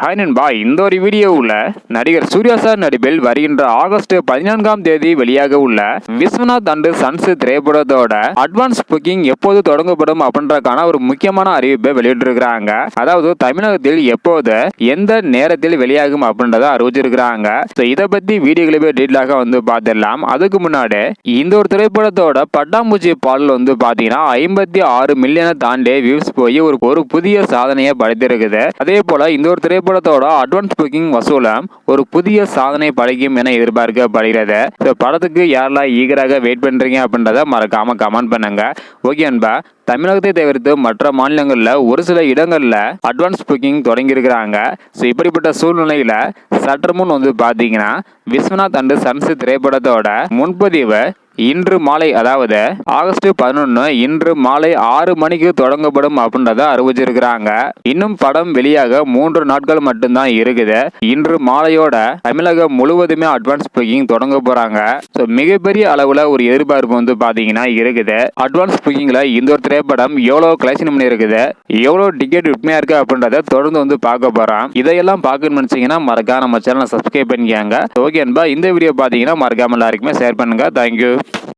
Hi நண்பா, இந்த ஒரு வீடியோவில் நடிகர் சூர்யா சார் நடிப்பில் வருகின்ற ஆகஸ்ட் 14ஆம் தேதி வெளியாக உள்ள விஸ்வநாத் அண்ட் சன்ஸ் திரைப்படத்தோட அட்வான்ஸ் புக்கிங் எப்போது தொடங்கப்படும் அப்படின்றதுக்கான ஒரு முக்கியமான அறிவிப்பை வெளியிட்டிருக்கிறாங்க. அதாவது தமிழகத்தில் எப்போது எந்த நேரத்தில் வெளியாகும் அப்படின்றத அறிவிச்சிருக்கிறாங்க. இதை பத்தி வீடியோக்களை டீட்டெயிலாக பார்த்துடலாம். அதுக்கு முன்னாடி இந்த ஒரு திரைப்படத்தோட பட்டாம்பூச்சி பாடல் பாத்தீங்கன்னா 56 மில்லியனை தாண்டி வியூஸ் போய் ஒரு புதிய சாதனையை படைத்திருக்குது. அதே போல இந்த ஒரு திரைப்படத்தோட அட்வான்ஸ் புக்கிங் வசூலம் ஒரு புதிய சாதனை படைக்கும் என எதிர்பார்க்கப்படுகிறது. படத்துக்கு யாரெல்லாம் ஈகராக வெயிட் பண்றீங்க அப்படின்றத மறக்காம கமெண்ட் பண்ணுங்க. ஓகே அன்பா, தமிழகத்தை தவிர்த்து மற்ற மாநிலங்களில் ஒரு சில இடங்களில் அட்வான்ஸ் புக்கிங் தொடங்கி இருக்கிறாங்க. இப்படிப்பட்ட சூழ்நிலையில் சற்று முன் பார்த்தீங்கன்னா விஸ்வநாத் அண்ட் சன்ஸ் திரைப்படத்தோட முன்பதிவு இன்று மாலை, அதாவது ஆகஸ்ட் 11 இன்று மாலை 6 மணிக்கு தொடங்கப்படும் அப்படின்றத அறிவிச்சிருக்கிறாங்க. இன்னும் படம் வெளியாக 3 நாட்கள் மட்டும்தான் இருக்குது. இன்று மாலையோட தமிழகம் முழுவதுமே அட்வான்ஸ் புக்கிங் தொடங்க போறாங்க. மிகப்பெரிய அளவுல ஒரு எதிர்பார்ப்பு பாத்தீங்கன்னா இருக்குது. அட்வான்ஸ் புக்கிங்ல இந்த ஒரு திரைப்படம் எவ்வளவு கலெக்ஷன் பண்ணி இருக்குது, எவ்வளவு டிக்கெட் விற்பனையா இருக்கு அப்படின்றத தொடர்ந்து பார்க்க போறோம். இதையெல்லாம் பார்க்கணும்னு நினைச்சீங்கன்னா மறக்காம நம்ம சேனலை சப்ஸ்கிரைப் பண்ணிக்கோங்க. ஓகே அன்பா, இந்த வீடியோ பாத்தீங்கன்னா மறக்காம எல்லாருக்குமே ஷேர் பண்ணுங்க. தேங்க்யூ.